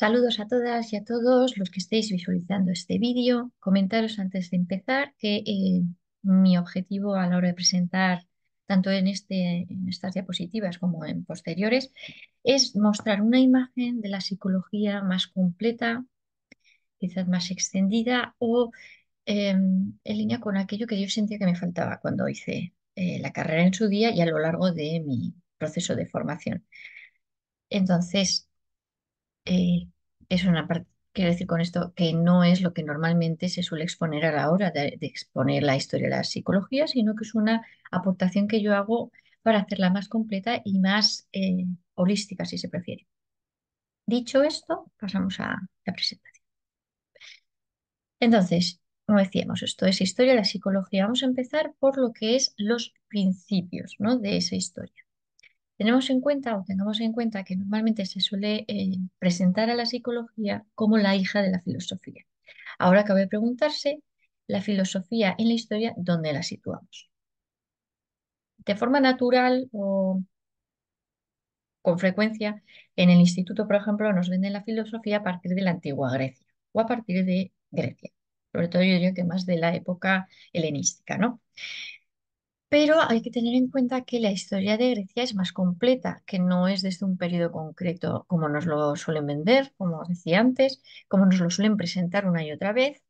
Saludos a todas y a todos los que estéis visualizando este vídeo. Comentaros antes de empezar que mi objetivo a la hora de presentar, tanto en estas diapositivas como en posteriores, es mostrar una imagen de la psicología más completa, quizás más extendida o en línea con aquello que yo sentía que me faltaba cuando hice la carrera en su día y a lo largo de mi proceso de formación. Entonces, eh, es una parte, quiero decir con esto que no es lo que normalmente se suele exponer a la hora de exponer la historia de la psicología, sino que es una aportación que yo hago para hacerla más completa y más holística, si se prefiere. Dicho esto, pasamos a la presentación. Entonces, como decíamos, esto es historia de la psicología. Vamos a empezar por lo que es los principios, ¿no?, de esa historia. Tenemos en cuenta o tengamos en cuenta que normalmente se suele presentar a la psicología como la hija de la filosofía. Ahora cabe preguntarse, la filosofía en la historia, ¿dónde la situamos? De forma natural o con frecuencia, en el instituto, por ejemplo, nos venden la filosofía a partir de la antigua Grecia o a partir de Grecia. Sobre todo yo diría que más de la época helenística, ¿no? Pero hay que tener en cuenta que la historia de Grecia es más completa, que no es desde un periodo concreto como nos lo suelen vender, como os decía antes, como nos lo suelen presentar una y otra vez,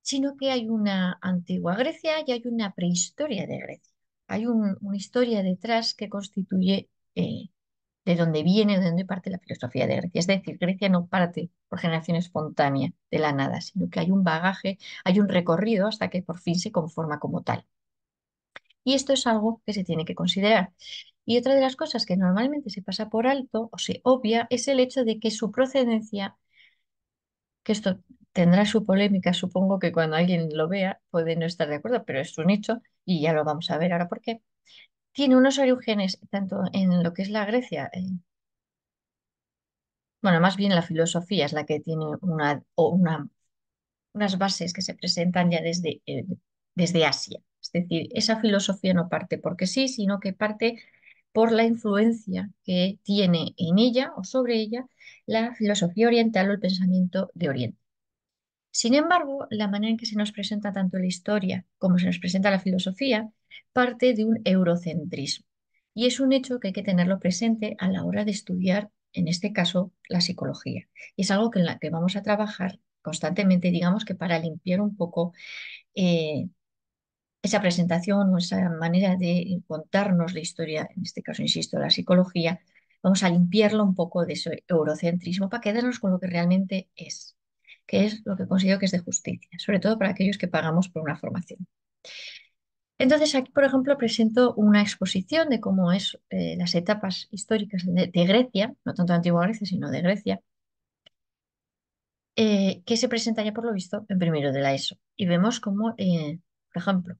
sino que hay una antigua Grecia y hay una prehistoria de Grecia. Hay una historia detrás que constituye de dónde viene, de dónde parte la filosofía de Grecia. Es decir, Grecia no parte por generación espontánea de la nada, sino que hay un bagaje, hay un recorrido hasta que por fin se conforma como tal. Y esto es algo que se tiene que considerar. Y otra de las cosas que normalmente se pasa por alto o se obvia es el hecho de que su procedencia, que esto tendrá su polémica, supongo que cuando alguien lo vea puede no estar de acuerdo, pero es un hecho y ya lo vamos a ver ahora por qué. Tiene unos orígenes tanto en lo que es la Grecia, bueno, más bien la filosofía es la que tiene unas bases que se presentan ya desde Asia. Es decir, esa filosofía no parte porque sí, sino que parte por la influencia que tiene en ella o sobre ella la filosofía oriental o el pensamiento de Oriente. Sin embargo, la manera en que se nos presenta tanto la historia como se nos presenta la filosofía parte de un eurocentrismo. Y es un hecho que hay que tenerlo presente a la hora de estudiar, en este caso, la psicología. Y es algo que en la que vamos a trabajar constantemente, digamos que para limpiar un poco eh, esa presentación o esa manera de contarnos la historia, en este caso, insisto, la psicología, vamos a limpiarlo un poco de ese eurocentrismo para quedarnos con lo que realmente es, que es lo que considero que es de justicia, sobre todo para aquellos que pagamos por una formación. Entonces, aquí, por ejemplo, presento una exposición de cómo es las etapas históricas de Grecia, no tanto de Antigua Grecia, sino de Grecia, que se presenta ya por lo visto en primero de la ESO. Y vemos cómo, por ejemplo,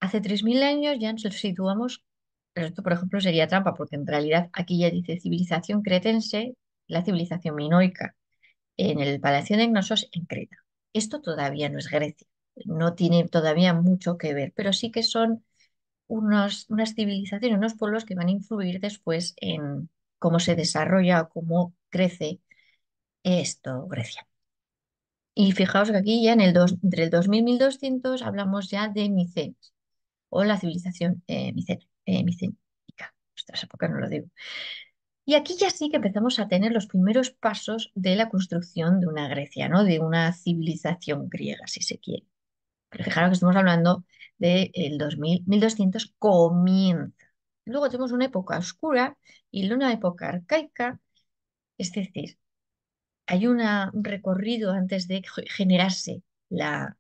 hace 3.000 años ya nos situamos, pero esto, por ejemplo, sería trampa, porque en realidad aquí ya dice civilización cretense, la civilización minoica, en el Palacio de Cnosos en Creta. Esto todavía no es Grecia, no tiene todavía mucho que ver, pero sí que son unas civilizaciones, unos pueblos que van a influir después en cómo se desarrolla o cómo crece esto, Grecia. Y fijaos que aquí ya entre el 2000 y 1200 hablamos ya de Micenas o la civilización micénica. Ostras, ¿a poco no lo digo? Y aquí ya sí que empezamos a tener los primeros pasos de la construcción de una Grecia, ¿no? De una civilización griega, si se quiere. Pero fijaros que estamos hablando del 2000, 1200 comienza. Luego tenemos una época oscura y una época arcaica, es decir, hay un recorrido antes de generarse la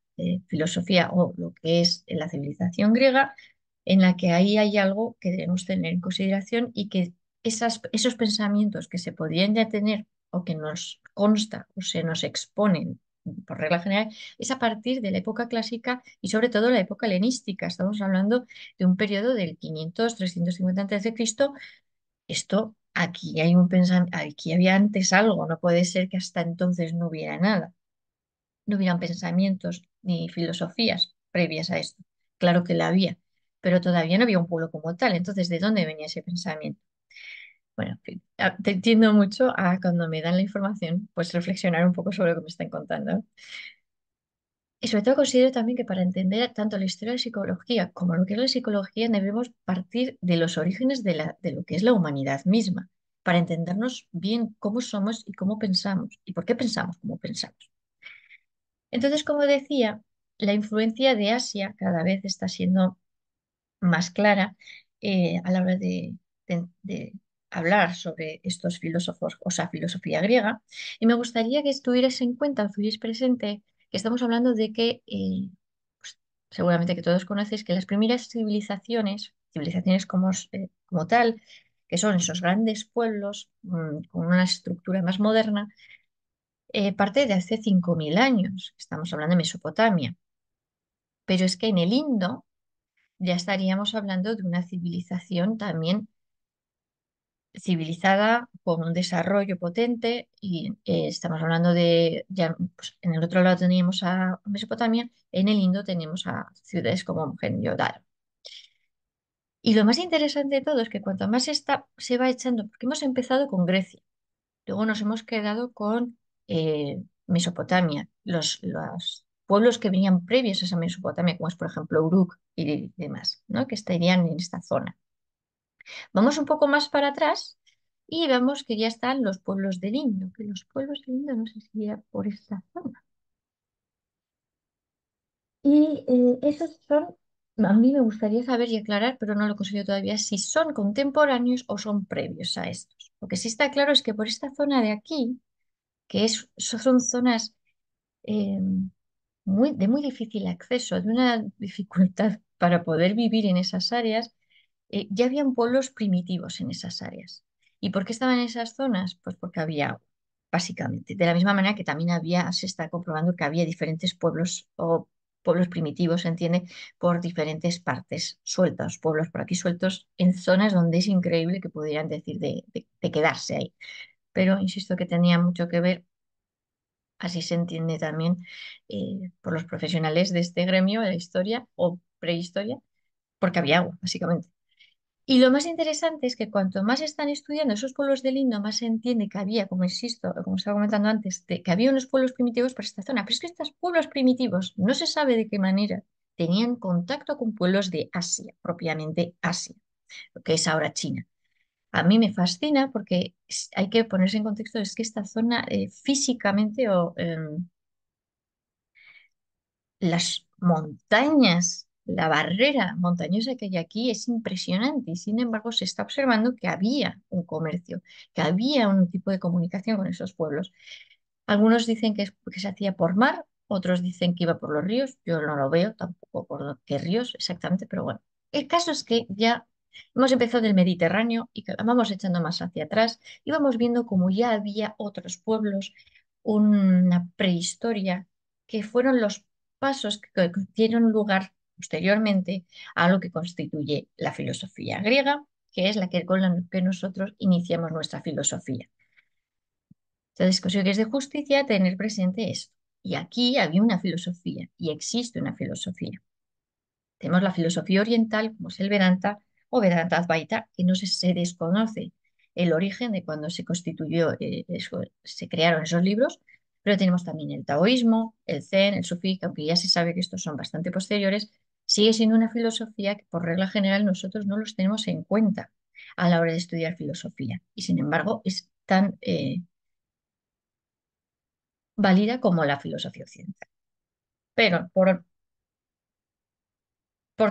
filosofía o lo que es la civilización griega, en la que ahí hay algo que debemos tener en consideración y que esos pensamientos que se podían ya tener o que nos consta o se nos exponen por regla general, es a partir de la época clásica y sobre todo la época helenística. Estamos hablando de un periodo del 500, 350 a.C. Esto, aquí hay un pensamiento, aquí había antes algo, no puede ser que hasta entonces no hubiera nada, no hubieran pensamientos ni filosofías previas a esto. Claro que la había, pero todavía no había un pueblo como tal. Entonces, ¿de dónde venía ese pensamiento? Bueno, en fin, te entiendo mucho a cuando me dan la información, pues reflexionar un poco sobre lo que me están contando. Y sobre todo considero también que para entender tanto la historia de la psicología como lo que es la psicología debemos partir de los orígenes de lo que es la humanidad misma, para entendernos bien cómo somos y cómo pensamos y por qué pensamos como pensamos. Entonces, como decía, la influencia de Asia cada vez está siendo más clara a la hora de hablar sobre estos filósofos, o sea, filosofía griega. Y me gustaría que estuvieras en cuenta, o tuvierais presente, que estamos hablando de que, pues, seguramente que todos conocéis, que las primeras civilizaciones como tal, que son esos grandes pueblos con una estructura más moderna, parte de hace 5.000 años. Estamos hablando de Mesopotamia. Pero es que en el Indo ya estaríamos hablando de una civilización también civilizada con un desarrollo potente y estamos hablando de, ya pues, en el otro lado teníamos a Mesopotamia, en el Indo tenemos a ciudades como Mohenjo-Daro. Y lo más interesante de todo es que cuanto más se va echando, porque hemos empezado con Grecia, luego nos hemos quedado con Mesopotamia, los pueblos que venían previos a esa Mesopotamia, como es por ejemplo Uruk y demás, ¿no? Que estarían en esta zona. Vamos un poco más para atrás y vemos que ya están los pueblos del Indo, que los pueblos del Indo no sé si era por esta zona. Y esos son, a mí me gustaría saber y aclarar, pero no lo consigo todavía, si son contemporáneos o son previos a estos. Lo que sí está claro es que por esta zona de aquí, son zonas eh, de muy difícil acceso, de una dificultad para poder vivir en esas áreas, ya habían pueblos primitivos en esas áreas. ¿Y por qué estaban en esas zonas? Pues porque había agua, básicamente. De la misma manera que también se está comprobando que había diferentes pueblos o pueblos primitivos, se entiende, por diferentes partes, sueltos, pueblos por aquí sueltos, en zonas donde es increíble que pudieran decir de quedarse ahí. Pero insisto que tenía mucho que ver, así se entiende también por los profesionales de este gremio, de la historia o prehistoria, porque había agua, básicamente. Y lo más interesante es que cuanto más están estudiando esos pueblos del Indo, más se entiende que había, como insisto, como estaba comentando antes, que había unos pueblos primitivos por esta zona. Pero es que estos pueblos primitivos no se sabe de qué manera tenían contacto con pueblos de Asia, propiamente Asia, lo que es ahora China. A mí me fascina porque hay que ponerse en contexto, es que esta zona físicamente o las montañas, la barrera montañosa que hay aquí es impresionante y sin embargo se está observando que había un comercio, que había un tipo de comunicación con esos pueblos. Algunos dicen que, que se hacía por mar, otros dicen que iba por los ríos, yo no lo veo tampoco por qué ríos exactamente, pero bueno. El caso es que ya hemos empezado del Mediterráneo y que vamos echando más hacia atrás y vamos viendo como ya había otros pueblos, una prehistoria, que fueron los pasos que dieron lugar posteriormente a lo que constituye la filosofía griega, que es con la que nosotros iniciamos nuestra filosofía. Entonces, considero que es de justicia tener presente esto. Y aquí había una filosofía y existe una filosofía. Tenemos la filosofía oriental, como es el Vedanta o Vedanta Advaita, que no se desconoce el origen de cuando se constituyó, se crearon esos libros, pero tenemos también el taoísmo, el zen, el sufí, que aunque ya se sabe que estos son bastante posteriores, sigue siendo una filosofía que por regla general nosotros no los tenemos en cuenta a la hora de estudiar filosofía. Y sin embargo es tan válida como la filosofía occidental. Pero por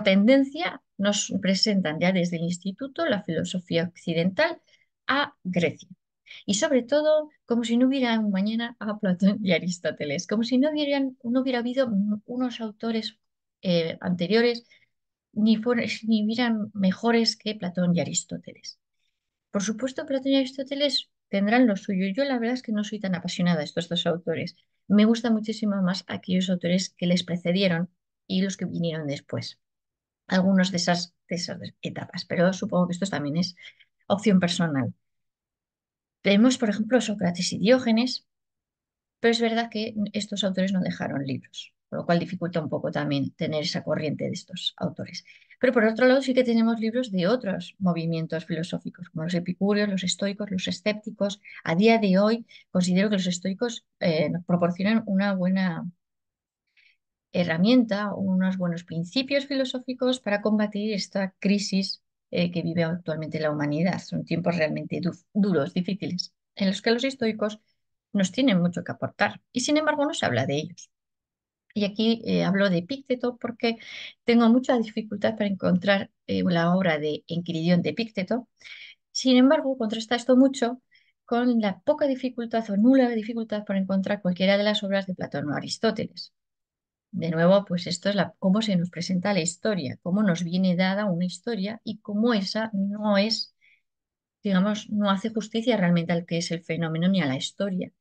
tendencia nos presentan ya desde el instituto la filosofía occidental a Grecia. Y sobre todo, como si no hubiera un mañana a Platón y Aristóteles, como si no hubiera habido unos autores anteriores ni hubieran mejores que Platón y Aristóteles. Por supuesto, Platón y Aristóteles tendrán lo suyo. Yo la verdad es que no soy tan apasionada de estos dos autores. Me gustan muchísimo más aquellos autores que les precedieron y los que vinieron después. Algunos de esas etapas, pero supongo que esto también es opción personal. Vemos, por ejemplo, Sócrates y Diógenes, pero es verdad que estos autores no dejaron libros. Por lo cual dificulta un poco también tener esa corriente de estos autores. Pero por otro lado sí que tenemos libros de otros movimientos filosóficos, como los epicúreos, los estoicos, los escépticos. A día de hoy considero que los estoicos nos proporcionan una buena herramienta, unos buenos principios filosóficos para combatir esta crisis que vive actualmente la humanidad. Son tiempos realmente duros, difíciles, en los que los estoicos nos tienen mucho que aportar y sin embargo no se habla de ellos. Y aquí hablo de Epicteto porque tengo mucha dificultad para encontrar la obra de Enquiridión de Epicteto. Sin embargo, contrasta esto mucho con la poca dificultad o nula dificultad por encontrar cualquiera de las obras de Platón o Aristóteles. De nuevo, pues esto es cómo se nos presenta la historia, cómo nos viene dada una historia y cómo esa no es, digamos, no hace justicia realmente al que es el fenómeno ni a la historia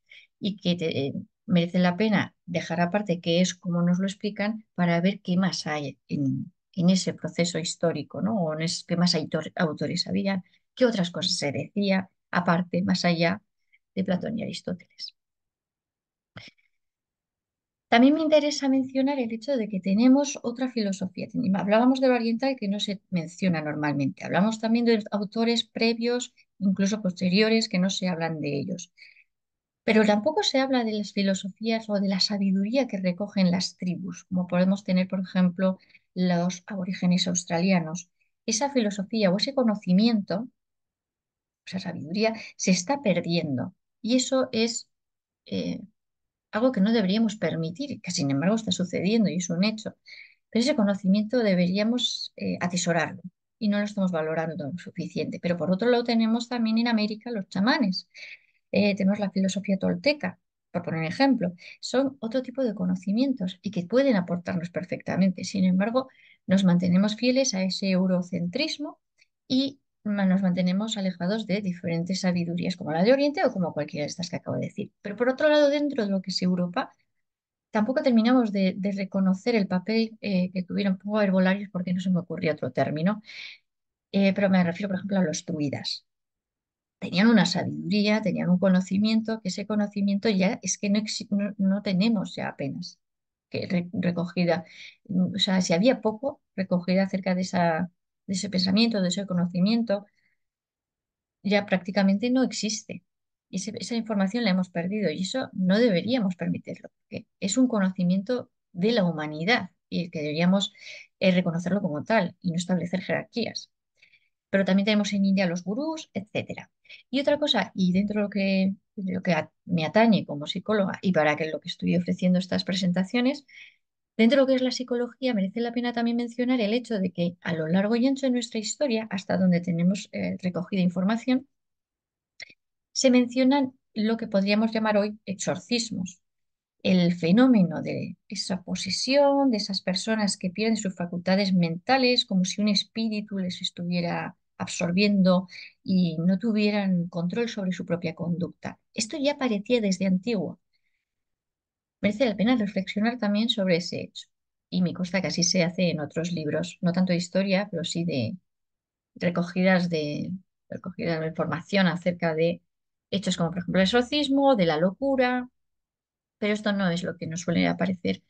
y que merece la pena dejar aparte qué es, cómo nos lo explican para ver qué más hay en ese proceso histórico, ¿no? O qué más autores había, qué otras cosas se decía aparte, más allá de Platón y Aristóteles. También me interesa mencionar el hecho de que tenemos otra filosofía. Hablábamos de lo oriental que no se menciona normalmente. Hablamos también de autores previos, incluso posteriores, que no se hablan de ellos. Pero tampoco se habla de las filosofías o de la sabiduría que recogen las tribus, como podemos tener, por ejemplo, los aborígenes australianos. Esa filosofía o ese conocimiento, esa sabiduría, se está perdiendo. Y eso es eh, algo que no deberíamos permitir, que sin embargo está sucediendo y es un hecho. Pero ese conocimiento deberíamos atesorarlo y no lo estamos valorando lo suficiente. Pero por otro lado tenemos también en América los chamanes, tenemos la filosofía tolteca, por poner un ejemplo. Son otro tipo de conocimientos y que pueden aportarnos perfectamente. Sin embargo, nos mantenemos fieles a ese eurocentrismo y nos mantenemos alejados de diferentes sabidurías como la de Oriente o como cualquiera de estas que acabo de decir. Pero por otro lado, dentro de lo que es Europa, tampoco terminamos de reconocer el papel que tuvieron como herbolarios porque no se me ocurría otro término, pero me refiero, por ejemplo, a los druidas. Tenían una sabiduría, tenían un conocimiento, que ese conocimiento ya es que no tenemos ya apenas que recogida. O sea, si había poco recogida acerca de ese pensamiento, de ese conocimiento, ya prácticamente no existe. Y esa información la hemos perdido y eso no deberíamos permitirlo, porque es un conocimiento de la humanidad y que deberíamos reconocerlo como tal y no establecer jerarquías. Pero también tenemos en India los gurús, etcétera. Y otra cosa, y dentro de lo que me atañe como psicóloga y para que lo que estoy ofreciendo estas presentaciones, dentro de lo que es la psicología, merece la pena también mencionar el hecho de que a lo largo y ancho de nuestra historia, hasta donde tenemos recogida información, se mencionan lo que podríamos llamar hoy exorcismos, el fenómeno de esa posesión, de esas personas que pierden sus facultades mentales, como si un espíritu les estuviera absorbiendo y no tuvieran control sobre su propia conducta. Esto ya parecía desde antiguo. Merece la pena reflexionar también sobre ese hecho. Y me consta que así se hace en otros libros, no tanto de historia, pero sí de recogidas de, recogidas de información acerca de hechos como, por ejemplo, el exorcismo, de la locura, pero esto no es lo que nos suele aparecer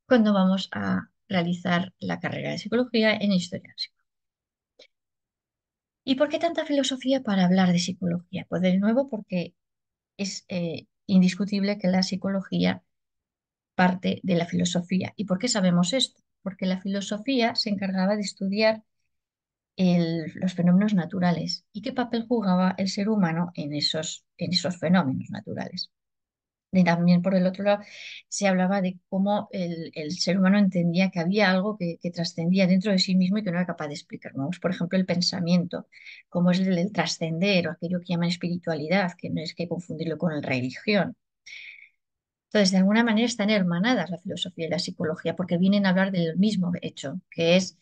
cuando vamos a realizar la carrera de psicología en historia. ¿Y por qué tanta filosofía para hablar de psicología? Pues de nuevo porque es indiscutible que la psicología parte de la filosofía. ¿Y por qué sabemos esto? Porque la filosofía se encargaba de estudiar los fenómenos naturales y qué papel jugaba el ser humano en esos fenómenos naturales. Y también por el otro lado se hablaba de cómo el ser humano entendía que había algo que trascendía dentro de sí mismo y que no era capaz de explicarnos. Por ejemplo, el pensamiento, como es el trascender o aquello que llaman espiritualidad, que no es que confundirlo con la religión. Entonces, de alguna manera están hermanadas la filosofía y la psicología porque vienen a hablar del mismo hecho, que es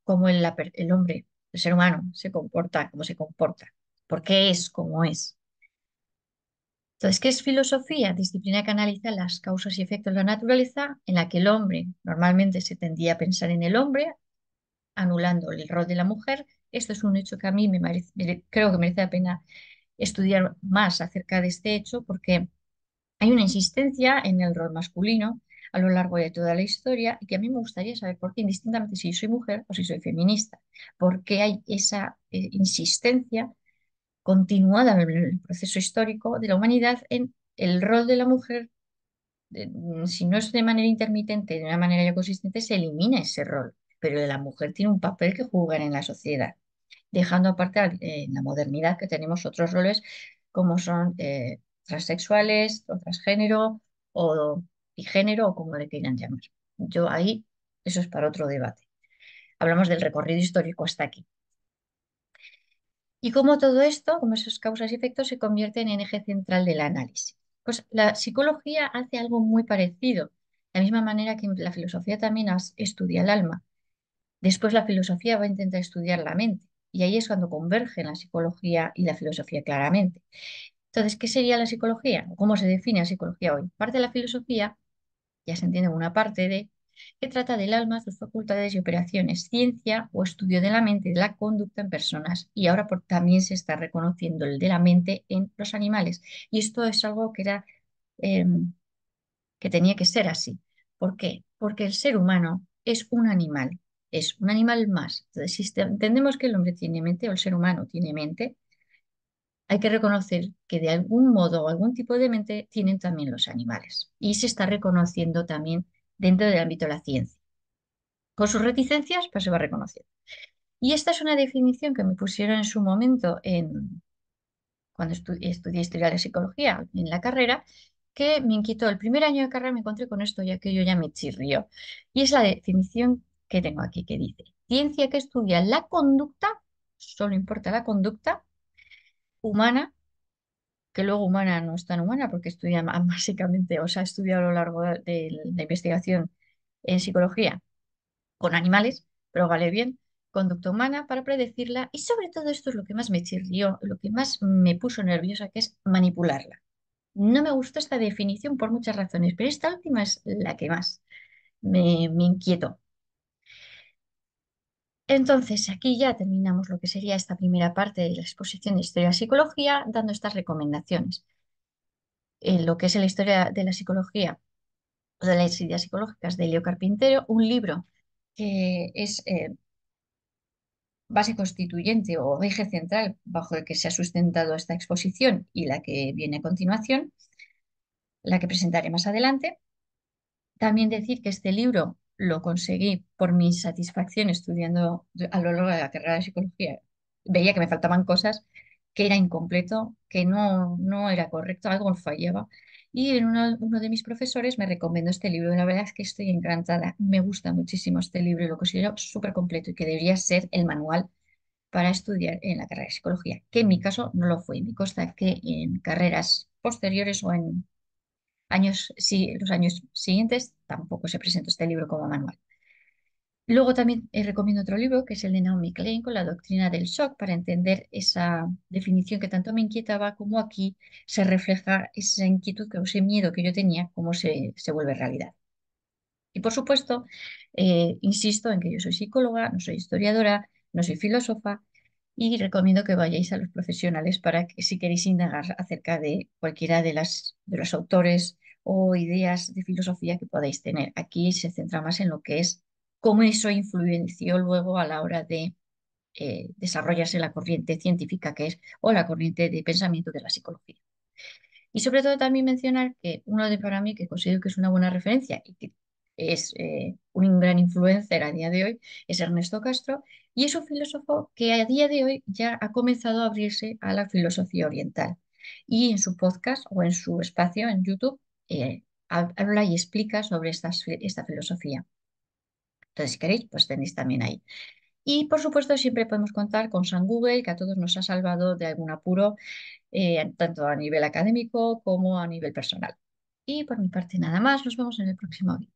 cómo el hombre, el ser humano, se comporta, cómo se comporta, por qué es como es. Entonces, ¿qué es filosofía? Disciplina que analiza las causas y efectos de la naturaleza, en la que el hombre normalmente se tendía a pensar en el hombre, anulando el rol de la mujer. Esto es un hecho que a mí creo que merece la pena estudiar más acerca de este hecho, porque hay una insistencia en el rol masculino, a lo largo de toda la historia y que a mí me gustaría saber por qué, indistintamente si soy mujer o si soy feminista, por qué hay esa insistencia continuada en el proceso histórico de la humanidad en el rol de la mujer. Si no es de manera intermitente, de una manera ya consistente, se elimina ese rol, pero la mujer tiene un papel que jugar en la sociedad, dejando aparte en la modernidad que tenemos otros roles como son transexuales, o transgénero o bigénero o como le quieran llamar. Yo ahí, eso es para otro debate. Hablamos del recorrido histórico hasta aquí. Y cómo todo esto, como esas causas y efectos, se convierten en eje central del análisis. Pues la psicología hace algo muy parecido, de la misma manera que la filosofía también estudia el alma. Después la filosofía va a intentar estudiar la mente. Y ahí es cuando convergen la psicología y la filosofía claramente. Entonces, ¿qué sería la psicología? ¿Cómo se define la psicología hoy? Parte de la filosofía, ya se entiende una parte de, que trata del alma, sus facultades y operaciones, ciencia o estudio de la mente y de la conducta en personas. Y ahora también se está reconociendo el de la mente en los animales. Y esto es algo que era, que tenía que ser así. ¿Por qué? Porque el ser humano es un animal más. Entonces, si entendemos que el hombre tiene mente o el ser humano tiene mente, hay que reconocer que de algún modo o algún tipo de mente tienen también los animales. Y se está reconociendo también dentro del ámbito de la ciencia. Con sus reticencias, pues se va reconociendo. Y esta es una definición que me pusieron en su momento cuando estudié historia de la psicología en la carrera, que me inquietó. El primer año de carrera me encontré con esto, ya que yo ya me chirrió. Y es la definición que tengo aquí, que dice, ciencia que estudia la conducta, solo importa la conducta humana, que luego humana no es tan humana porque estudia básicamente, o sea, estudia a lo largo de la investigación en psicología con animales, pero vale bien, conducta humana para predecirla y sobre todo esto es lo que más me chirrió, lo que más me puso nerviosa, que es manipularla. No me gustó esta definición por muchas razones, pero esta última es la que más me inquietó. Entonces, aquí ya terminamos lo que sería esta primera parte de la exposición de historia de psicología, dando estas recomendaciones. En lo que es la historia de la psicología o de las ideas psicológicas de Leo Carpintero, un libro que es base constituyente o eje central bajo el que se ha sustentado esta exposición y la que viene a continuación, la que presentaré más adelante. También decir que este libro lo conseguí por mi satisfacción estudiando a lo largo de la carrera de psicología. Veía que me faltaban cosas, que era incompleto, que no era correcto, algo fallaba. Y uno de mis profesores me recomendó este libro. La verdad es que estoy encantada. Me gusta muchísimo este libro y lo considero súper completo y que debería ser el manual para estudiar en la carrera de psicología, que en mi caso no lo fue. Me consta que en carreras posteriores o en años, sí, los años siguientes tampoco se presentó este libro como manual. Luego también recomiendo otro libro que es el de Naomi Klein con la doctrina del shock para entender esa definición que tanto me inquietaba como aquí se refleja esa inquietud o ese miedo que yo tenía, cómo se vuelve realidad. Y por supuesto, insisto en que yo soy psicóloga, no soy historiadora, no soy filósofa y recomiendo que vayáis a los profesionales para que si queréis indagar acerca de cualquiera de los autores o ideas de filosofía que podáis tener. Aquí se centra más en lo que es cómo eso influenció luego a la hora de desarrollarse la corriente científica que es o la corriente de pensamiento de la psicología. Y sobre todo también mencionar que uno de para mí que considero que es una buena referencia y que es un gran influencer a día de hoy es Ernesto Castro y es un filósofo que a día de hoy ya ha comenzado a abrirse a la filosofía oriental y en su podcast o en su espacio en YouTube habla y explica sobre esta filosofía. Entonces, si queréis, pues tenéis también ahí. Y por supuesto, siempre podemos contar con San Google, que a todos nos ha salvado de algún apuro tanto a nivel académico como a nivel personal. Y por mi parte nada más, nos vemos en el próximo vídeo.